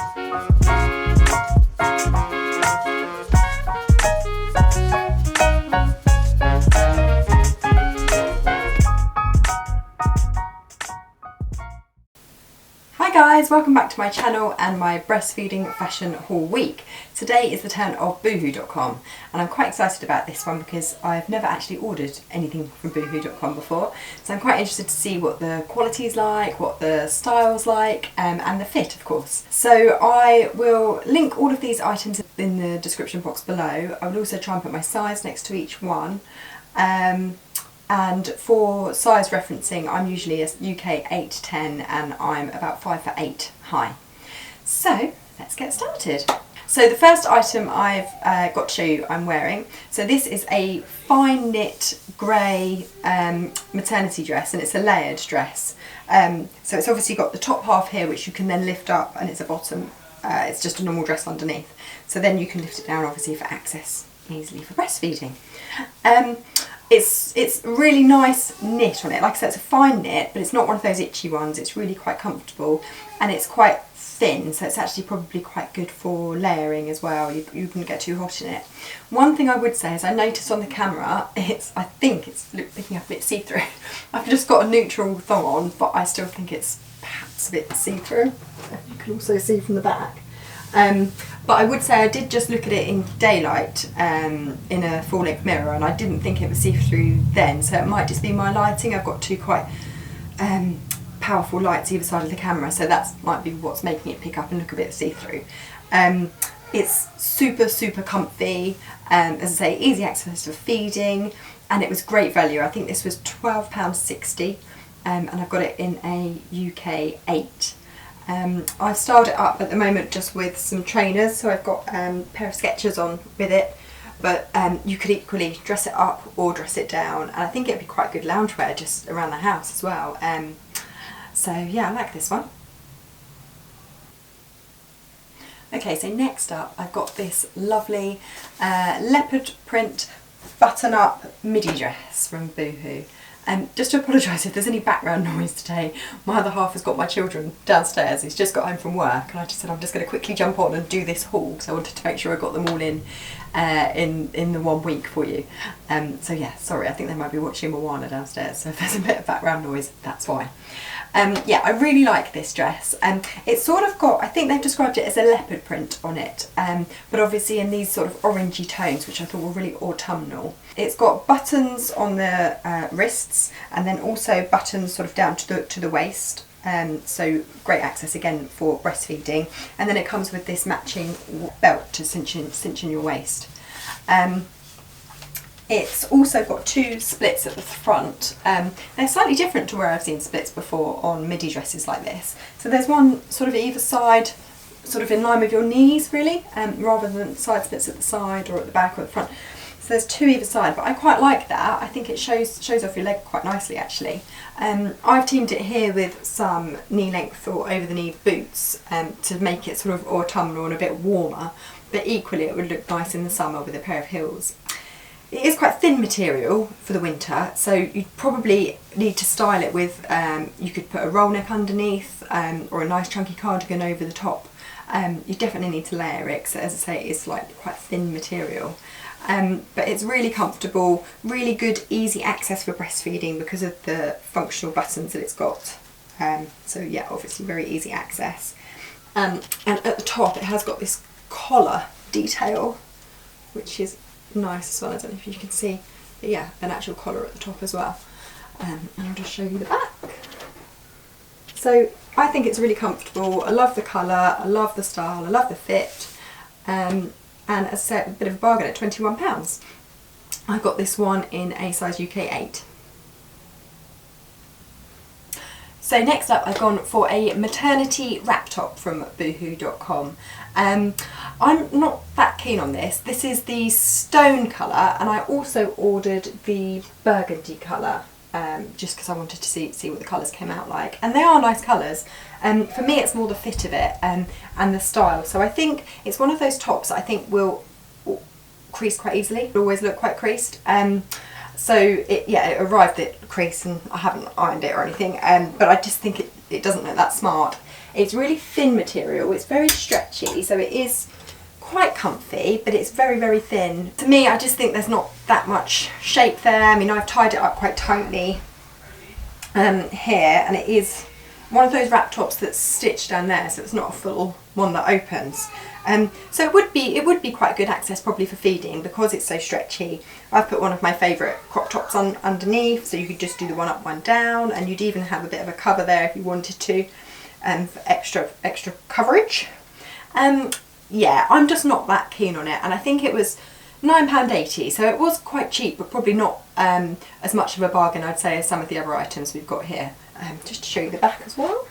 Hi guys, welcome back to my channel and my breastfeeding fashion haul week. Today is the turn of boohoo.com and I'm quite excited about this one because I've never actually ordered anything from boohoo.com before, so I'm quite interested to see what the quality is like, what the style's like, and the fit of course. So I will link all of these items in the description box below. I will also try and put my size next to each one. And for size referencing, I'm usually a UK 8'10" and I'm about 5'8" high. So let's get started. So the first item I've got to show you I'm wearing. So this is a fine knit grey maternity dress, and it's a layered dress. So it's obviously got the top half here which you can then lift up, and it's a bottom. It's just a normal dress underneath. So then you can lift it down obviously for access easily for breastfeeding. It's really nice knit on it. Like I said, it's a fine knit, but it's not one of those itchy ones. It's really quite comfortable and it's quite thin, so it's actually probably quite good for layering as well. You wouldn't get too hot in it. One thing I would say is I noticed on the camera, I think it's picking up a bit see-through. I've just got a neutral thong on, but I still think it's perhaps a bit see-through. You can also see from the back. But I would say I did just look at it in daylight in a full-length mirror, and I didn't think it was see-through then, so it might just be my lighting. I've got two quite powerful lights either side of the camera, so that might be what's making it pick up and look a bit see-through. It's super comfy, as I say, easy access for feeding, and it was great value. I think this was £12.60, and I've got it in a UK 8. I've styled it up at the moment just with some trainers, so I've got a pair of Skechers on with it, but you could equally dress it up or dress it down, and I think it'd be quite good loungewear just around the house as well. So yeah, I like this one. Okay, so next up I've got this lovely leopard print button-up midi dress from Boohoo. Just to apologise if there's any background noise today, my other half has got my children downstairs. He's just got home from work and I just said I'm just going to quickly jump on and do this haul because I wanted to make sure I got them all in the 1 week for you. So yeah, sorry, I think they might be watching Moana downstairs, so if there's a bit of background noise, that's why. Yeah, I really like this dress. It's sort of got, I think they've described it as a leopard print on it, but obviously in these sort of orangey tones, which I thought were really autumnal. It's got buttons on the wrists, and then also buttons sort of down to the waist. So great access again for breastfeeding, and then it comes with this matching belt to cinch in your waist. It's also got two splits at the front. They're slightly different to where I've seen splits before on midi dresses like this. So there's one sort of either side, sort of in line with your knees really, rather than side splits at the side or at the back or at the front. So there's two either side, but I quite like that. I think it shows off your leg quite nicely actually. I've teamed it here with some knee length or over the knee boots to make it sort of autumnal and a bit warmer, but equally it would look nice in the summer with a pair of heels. It is quite thin material for the winter, so you'd probably need to style it with, you could put a roll neck underneath or a nice chunky cardigan over the top. You definitely need to layer it, so as I say, it's like quite thin material. But it's really comfortable, really good easy access for breastfeeding because of the functional buttons that it's got. So yeah, obviously very easy access. And at the top it has got this collar detail, which is nice as well. I don't know if you can see, but yeah, an actual collar at the top as well. And I'll just show you the back. So I think it's really comfortable. I love the colour, I love the style, I love the fit. And as I said, a bit of a bargain at £21. I got this one in a size UK 8. So next up I've gone for a maternity wrap top from boohoo.com. I'm not that keen on this. This is the stone colour, and I also ordered the burgundy colour just because I wanted to see what the colours came out like. And they are nice colours. For me it's more the fit of it and the style. So I think it's one of those tops that I think will crease quite easily. It'll always look quite creased. So it arrived at crease and I haven't ironed it or anything, but I just think it doesn't look that smart. It's really thin material, it's very stretchy, so it is quite comfy, but it's very, very thin. To me, I just think there's not that much shape there. I mean, I've tied it up quite tightly here, and it is one of those wrap tops that's stitched down there, so it's not a full one that opens. So it would be quite good access probably for feeding because it's so stretchy. I've put one of my favourite crop tops on underneath, so you could just do the one up, one down, and you'd even have a bit of a cover there if you wanted to, for extra coverage. Yeah, I'm just not that keen on it, and I think it was £9.80, so it was quite cheap, but probably not as much of a bargain, I'd say, as some of the other items we've got here. Just to show you the back as well.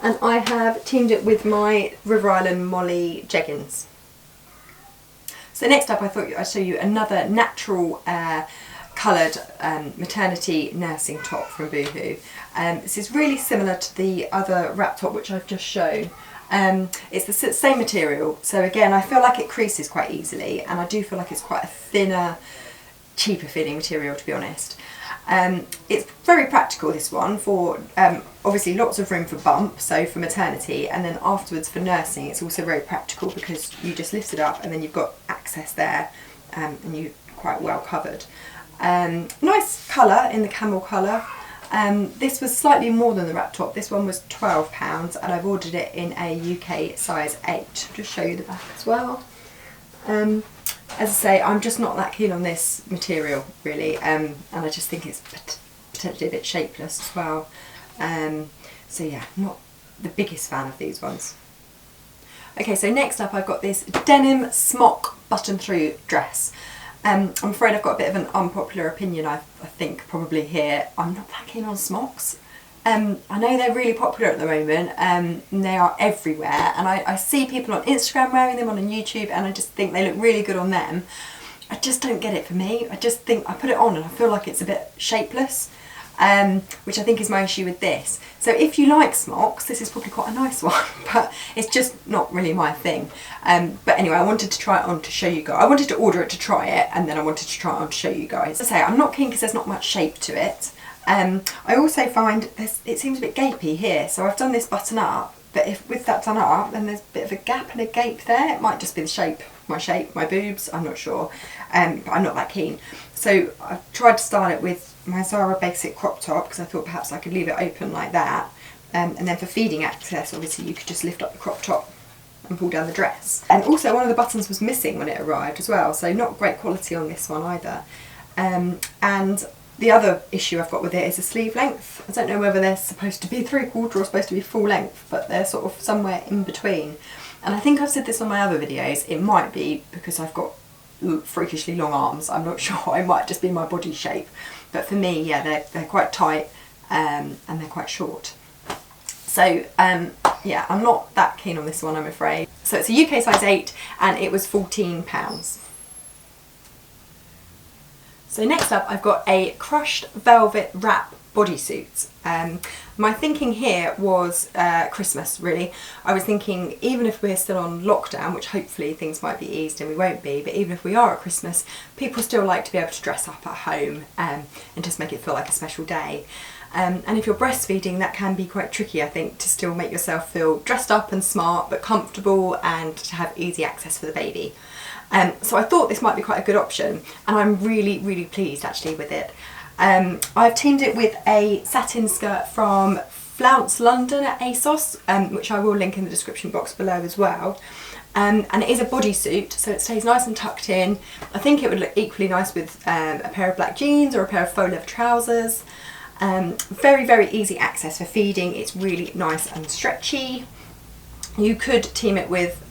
And I have teamed it with my River Island Molly Jeggings. So next up, I thought I'd show you another natural coloured maternity nursing top from BooHoo. This is really similar to the other wrap top which I've just shown. It's the same material, so again I feel like it creases quite easily, and I do feel like it's quite a thinner, cheaper fitting material, to be honest. It's very practical, this one, for obviously lots of room for bump, so for maternity, and then afterwards for nursing it's also very practical because you just lift it up and then you've got access there, and you're quite well covered. Nice colour in the camel colour. This was slightly more than the wrap top. This one was £12, and I've ordered it in a UK size 8. I'll just show you the back as well. As I say, I'm just not that keen on this material really, and I just think it's potentially a bit shapeless as well. So yeah, not the biggest fan of these ones. Okay, so next up I've got this denim smock button through dress. I'm afraid I've got a bit of an unpopular opinion, I think, probably here. I'm not that keen on smocks. I know they're really popular at the moment, and they are everywhere, and I see people on Instagram wearing them, on YouTube, and I just think they look really good on them. I just don't get it for me. I just think I put it on and I feel like it's a bit shapeless, which I think is my issue with this. So if you like smocks, this is probably quite a nice one, but it's just not really my thing. But anyway, I wanted to try it on to show you guys. I wanted to order it to try it, and then I wanted to try it on to show you guys. As I say, I'm not keen because there's not much shape to it. I also find it seems a bit gapey here, so I've done this button up, but if with that done up, then there's a bit of a gap and a gape there. It might just be the shape, my boobs, I'm not sure, but I'm not that keen. So I've tried to style it with my Zara basic crop top, because I thought perhaps I could leave it open like that, and then for feeding access, obviously you could just lift up the crop top and pull down the dress. And also one of the buttons was missing when it arrived as well, so not great quality on this one either. And the other issue I've got with it is the sleeve length. I don't know whether they're supposed to be 3/4 or supposed to be full length, but they're sort of somewhere in between. And I think I've said this on my other videos, it might be because I've got freakishly long arms, I'm not sure, it might just be my body shape. But for me, yeah, they're quite tight, and they're quite short. So yeah, I'm not that keen on this one, I'm afraid. So it's a UK size 8, and it was £14. So next up I've got a crushed velvet wrap bodysuit. My thinking here was Christmas, really. I was thinking, even if we're still on lockdown, which hopefully things might be eased and we won't be, but even if we are at Christmas, people still like to be able to dress up at home and just make it feel like a special day. And if you're breastfeeding, that can be quite tricky, I think, to still make yourself feel dressed up and smart but comfortable, and to have easy access for the baby. So I thought this might be quite a good option, and I'm really, really pleased actually with it. I've teamed it with a satin skirt from Flounce London at ASOS, which I will link in the description box below as well. And it is a bodysuit, so it stays nice and tucked in. I think it would look equally nice with a pair of black jeans or a pair of faux leather trousers. Very, very easy access for feeding. It's really nice and stretchy. You could team it with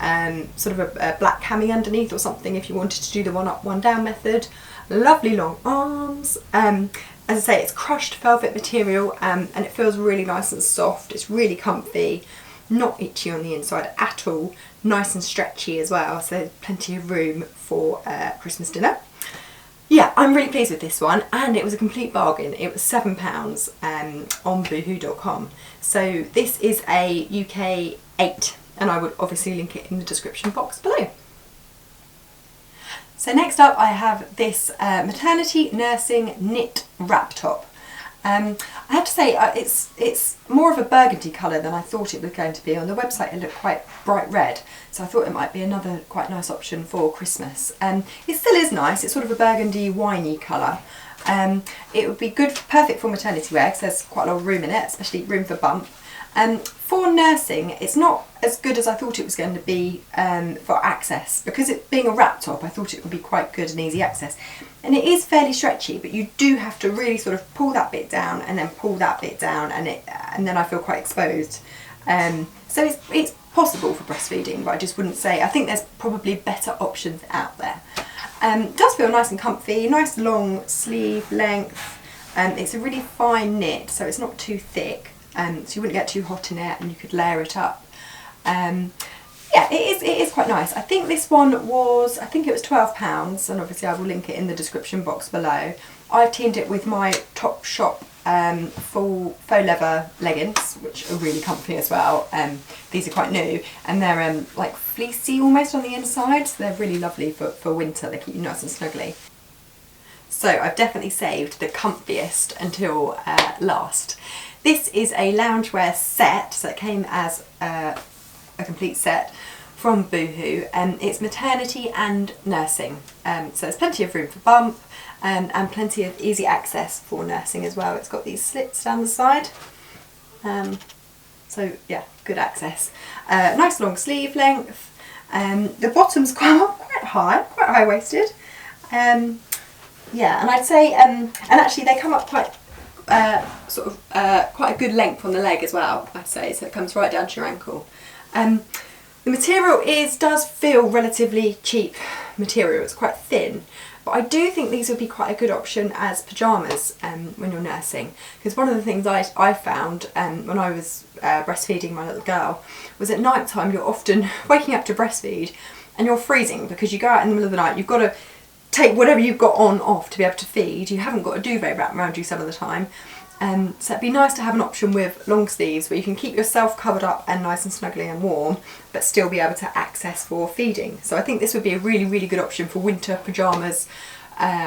sort of a black cami underneath or something if you wanted to do the one up, one down method. Lovely long arms. As I say, it's crushed velvet material, and it feels really nice and soft. It's really comfy, not itchy on the inside at all. Nice and stretchy as well, so plenty of room for Christmas dinner. Yeah, I'm really pleased with this one, and it was a complete bargain. It was £7 on boohoo.com. So this is a UK 8, and I would obviously link it in the description box below. So next up I have this maternity nursing knit wrap top. I have to say it's more of a burgundy colour than I thought it was going to be. On the website it looked quite bright red, so I thought it might be another quite nice option for Christmas. It still is nice, it's sort of a burgundy winey colour. It would be good, perfect for maternity wear because there's quite a lot of room in it, especially room for bump. For nursing, it's not as good as I thought it was going to be for access, because it being a wrap top I thought it would be quite good and easy access, and it is fairly stretchy, but you do have to really sort of pull that bit down and then pull that bit down, and then I feel quite exposed. So it's possible for breastfeeding, but I just wouldn't say, I think there's probably better options out there. It does feel nice and comfy, nice long sleeve length. It's a really fine knit, so it's not too thick. So you wouldn't get too hot in it, and you could layer it up. Yeah, it is quite nice. I think this one was, I think it was £12, and obviously I will link it in the description box below. I've teamed it with my Topshop full faux leather leggings, which are really comfy as well. These are quite new, and they're like fleecy almost on the inside, so they're really lovely for winter. They keep you nice and snuggly. So I've definitely saved the comfiest until last. This is a loungewear set, so it came as a complete set from BooHoo, and it's maternity and nursing. So there's plenty of room for bump and plenty of easy access for nursing as well. It's got these slits down the side, so yeah, good access. Nice long sleeve length. The bottom's quite high waisted. Yeah, and I'd say, and actually they come up quite quite a good length on the leg as well, I'd say, so it comes right down to your ankle. The material does feel relatively cheap material, it's quite thin, but I do think these would be quite a good option as pyjamas when you're nursing, because one of the things I found when I was breastfeeding my little girl was at night time you're often waking up to breastfeed and you're freezing because you go out in the middle of the night, you've got to take whatever you've got on off to be able to feed. You haven't got a duvet wrapped around you some of the time. So it'd be nice to have an option with long sleeves where you can keep yourself covered up and nice and snuggly and warm, but still be able to access for feeding. So I think this would be a really, really good option for winter pyjamas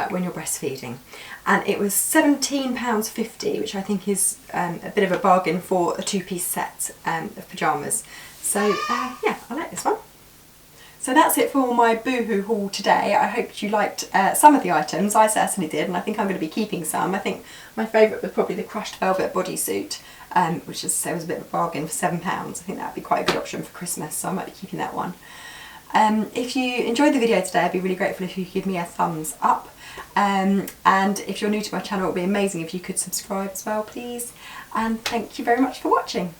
when you're breastfeeding. And it was £17.50, which I think is a bit of a bargain for a two-piece set of pyjamas. So yeah, I like this one. So that's it for my BooHoo haul today. I hope you liked some of the items. I certainly did, and I think I'm going to be keeping some. I think my favourite was probably the crushed velvet bodysuit, which, as I say, was a bit of a bargain for £7. I think that would be quite a good option for Christmas, so I might be keeping that one. If you enjoyed the video today, I'd be really grateful if you could give me a thumbs up. And if you're new to my channel, it would be amazing if you could subscribe as well, please. And thank you very much for watching.